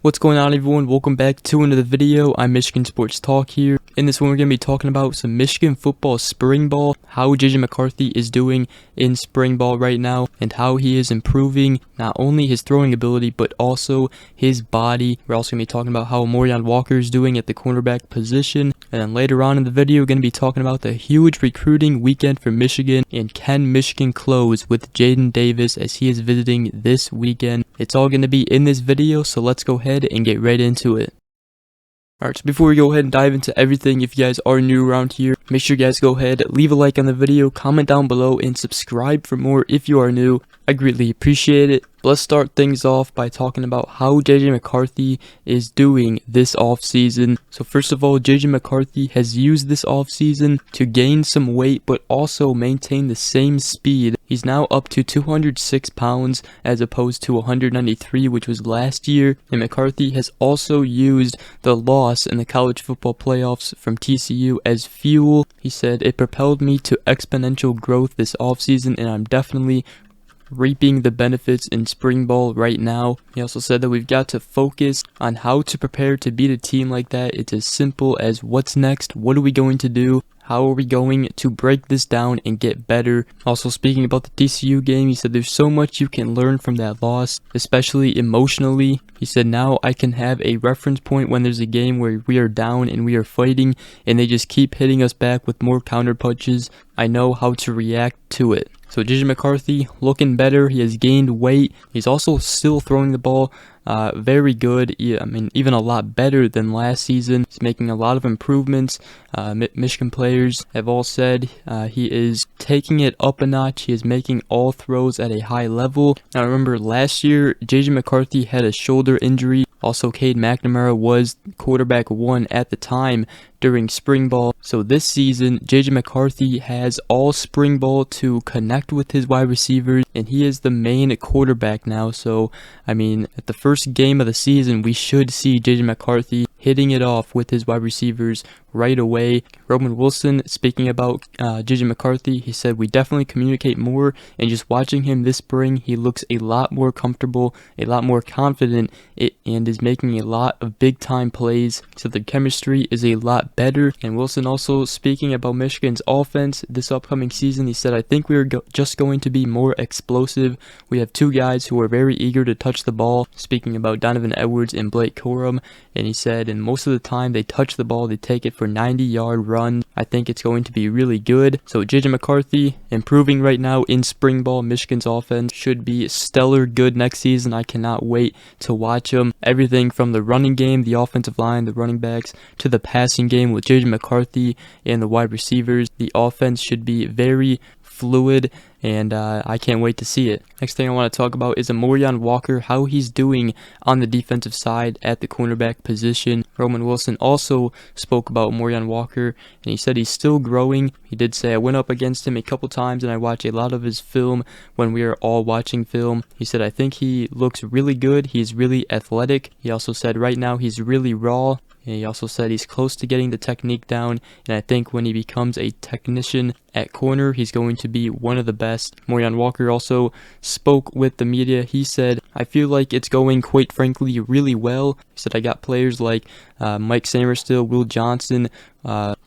What's going on, everyone? Welcome back to another video. I'm Michigan Sports Talk here. In this one, we're going to be talking about some Michigan football spring ball, how JJ McCarthy is doing in spring ball right now, and how he is improving not only his throwing ability, but also his body. We're also going to be talking about how Amorion Walker is doing at the cornerback position. And then later on in the video, we're going to be talking about the huge recruiting weekend for Michigan, and can Michigan close with Jadyn Davis as he is visiting this weekend. It's all going to be in this video, so let's go ahead and get right into it. Alright, so before we go ahead and dive into everything, if you guys are new around here, make sure you guys go ahead, leave a like on the video, comment down below, and subscribe for more if you are new. I greatly appreciate it. Let's start things off by talking about how JJ McCarthy is doing this offseason. So first of all, JJ McCarthy has used this offseason to gain some weight, but also maintain the same speed. He's now up to 206 pounds as opposed to 193, which was last year. And McCarthy has also used the loss in the college football playoffs from TCU as fuel. He said, "It propelled me to exponential growth this offseason, and I'm definitely reaping the benefits in spring ball right now." He also said that we've got to focus on how to prepare to beat a team like that. It's as simple as what's next, what are we going to do, how are we going to break this down and get better. Also speaking about the TCU game, he said there's so much you can learn from that loss, especially emotionally. He said now I can have a reference point when there's a game where we are down and we are fighting and they just keep hitting us back with more counter punches. I know how to react to it. So JJ McCarthy looking better. He has gained weight. He's also still throwing the ball very good. I mean, even a lot better than last season. He's making a lot of improvements. Michigan players have all said he is taking it up a notch. He is making all throws at a high level. Now remember, last year JJ McCarthy had a shoulder injury. Also, Cade McNamara was quarterback 1 at the time during spring ball. So this season, JJ McCarthy has all spring ball to connect with his wide receivers, and he is the main quarterback now. So, I mean, at the first game of the season, we should see JJ McCarthy hitting it off with his wide receivers right away. Roman Wilson, speaking about JJ McCarthy, he said, "We definitely communicate more, and just watching him this spring, he looks a lot more comfortable, a lot more confident, and is making a lot of big-time plays." So the chemistry is a lot better. And Wilson also speaking about Michigan's offense this upcoming season, he said, "I think we are just going to be more explosive. We have two guys who are very eager to touch the ball," speaking about Donovan Edwards and Blake Corum. And he said, "And most of the time they touch the ball, they take it for 90-yard runs. I think it's going to be really good." So JJ McCarthy improving right now in spring ball. Michigan's offense should be stellar good next season. I cannot wait to watch them. Everything from the running game, the offensive line, the running backs, to the passing game with JJ McCarthy and the wide receivers. The offense should be very fluid, and I can't wait to see it. Next thing I want to talk about is Amorion Walker, how he's doing on the defensive side at the cornerback position. Roman Wilson also spoke about Amorion Walker, and he said he's still growing. He did say, "I went up against him a couple times and I watched a lot of his film when we are all watching film." He said, "I think he looks really good. He's really athletic." He also said right now he's really raw. And he also said he's close to getting the technique down, and I think when he becomes a technician at corner, he's going to be one of the best. Amorion Walker also spoke with the media. He said, "I feel like it's going, quite frankly, really well." He said, "I got players like Mike Samerstill, Will Johnson,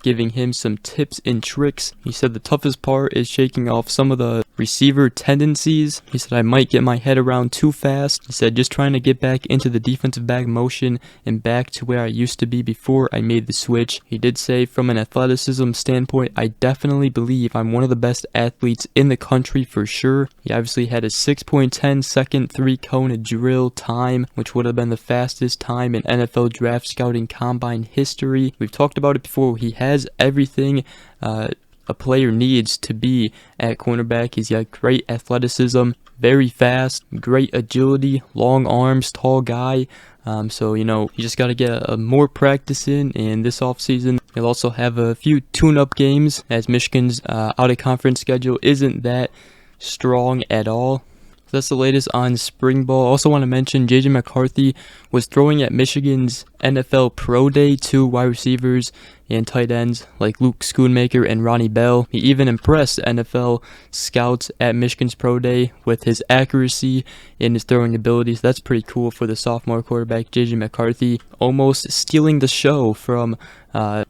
giving him some tips and tricks." He said the toughest part is shaking off some of the receiver tendencies. He said, "I might get my head around too fast." He said, "Just trying to get back into the defensive back motion and back to where I used to be before I made the switch." He did say, "From an athleticism standpoint, I definitely believe I'm one of the best athletes in the country for sure." He obviously had a 6.10 second 3-cone drill time, which would have been the fastest time in NFL draft scouting combine history. We've talked about it before. He has everything a player needs to be at cornerback. He's got great athleticism, very fast, great agility, long arms, tall guy. So, you know, you just got to get more practice in this offseason. He'll also have a few tune-up games, as Michigan's out-of-conference schedule isn't that strong at all. So that's the latest on spring ball. I also want to mention JJ McCarthy was throwing at Michigan's NFL Pro Day to wide receivers, and tight ends like Luke Schoonmaker and Ronnie Bell. He even impressed NFL scouts at Michigan's Pro Day with his accuracy and his throwing abilities. That's pretty cool for the sophomore quarterback, JJ McCarthy, almost stealing the show from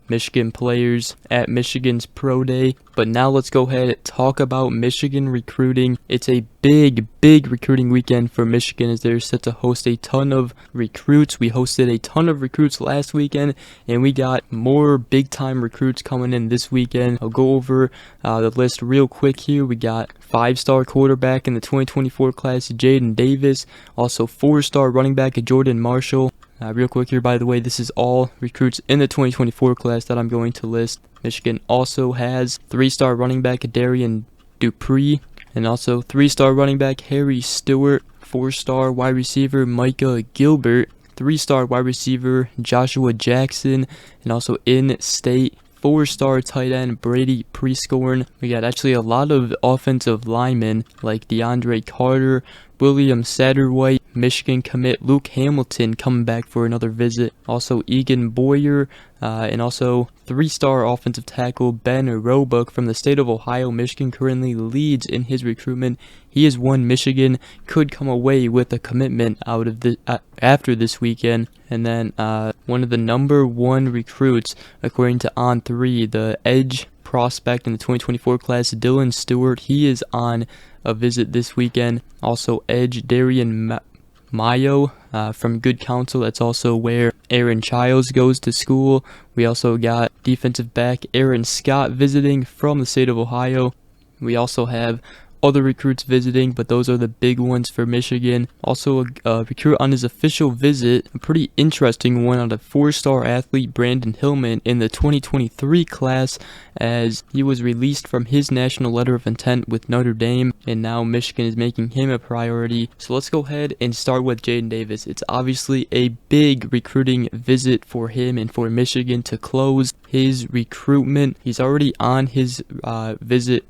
Michigan players at Michigan's Pro Day. But now let's go ahead and talk about Michigan recruiting. It's a big recruiting weekend for Michigan as they're set to host a ton of recruits. We hosted a ton of recruits last weekend, and we got more big-time recruits coming in this weekend. I'll go over the list real quick here. We got 5-star quarterback in the 2024 class, Jadyn Davis. Also 4-star running back, Jordan Marshall. Real quick here, by the way, this is all recruits in the 2024 class that I'm going to list. Michigan also has 3-star running back Darian Dupree, and also 3-star running back Harry Stewart, 4-star wide receiver Micah Gilbert, 3-star wide receiver Joshua Jackson, and also in-state 4-star tight end Brady Prescorn. We got actually a lot of offensive linemen like DeAndre Carter, William Satterwhite, Michigan commit Luke Hamilton coming back for another visit. Also Egan Boyer, and also 3-star offensive tackle Ben Roebuck from the state of Ohio. Michigan currently leads in his recruitment. He is one Michigan could come away with a commitment out of the after this weekend. And then one of the number 1 recruits, according to On3, the edge prospect in the 2024 class, Dylan Stewart. He is on a visit this weekend. Also edge Darian Mayo from Good Counsel. That's also where Aaron Childs goes to school. We also got defensive back Aaron Scott visiting from the state of Ohio. We also have other recruits visiting, but those are the big ones for Michigan. Also a recruit on his official visit, a pretty interesting one, on a 4-star athlete Brandon Hillman in the 2023 class, as he was released from his national letter of intent with Notre Dame, and now Michigan is making him a priority. So let's go ahead and start with Jadyn Davis. It's obviously a big recruiting visit for him and for Michigan to close his recruitment. He's already on his visit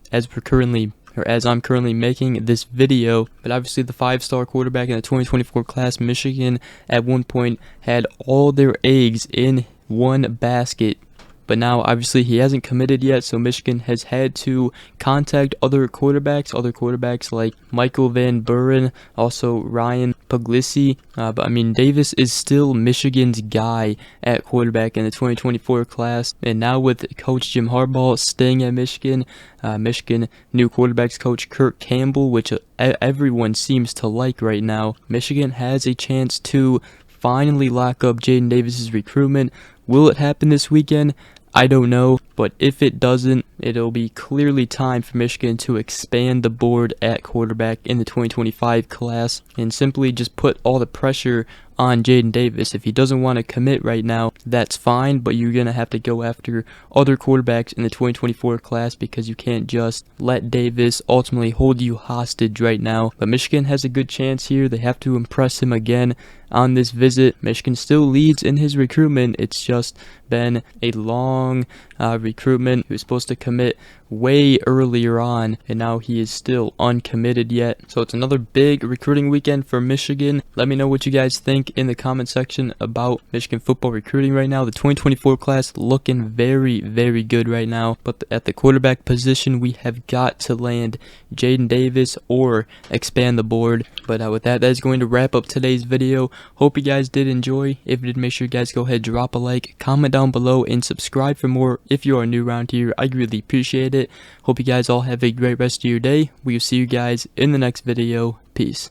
as I'm currently making this video, but obviously the 5-star quarterback in the 2024 class, Michigan at one point had all their eggs in one basket. But now, obviously, he hasn't committed yet, so Michigan has had to contact other quarterbacks like Michael Van Buren, also Ryan Puglisi. But, I mean, Davis is still Michigan's guy at quarterback in the 2024 class. And now with Coach Jim Harbaugh staying at Michigan, Michigan new quarterbacks coach Kirk Campbell, which everyone seems to like right now, Michigan has a chance to finally lock up Jadyn Davis's recruitment. Will it happen this weekend? I don't know, but if it doesn't, it'll be clearly time for Michigan to expand the board at quarterback in the 2025 class and simply just put all the pressure on Jadyn Davis. If he doesn't want to commit right now, that's fine, but you're going to have to go after other quarterbacks in the 2024 class because you can't just let Davis ultimately hold you hostage right now. But Michigan has a good chance here. They have to impress him again on this visit. Michigan still leads in his recruitment. It's just been a long recruitment. He was supposed to commit way earlier on, and now he is still uncommitted yet. So it's another big recruiting weekend for Michigan. Let me know what you guys think in the comment section about Michigan football recruiting right now. The 2024 class looking very good right now, but at the quarterback position, we have got to land Jadyn Davis or expand the board. But with that is going to wrap up today's video. Hope you guys did enjoy. If you did, make sure you guys go ahead, drop a like, comment down below, and subscribe for more if you are new around here. I really appreciate it. Hope you guys all have a great rest of your day. We will see you guys in the next video. Peace.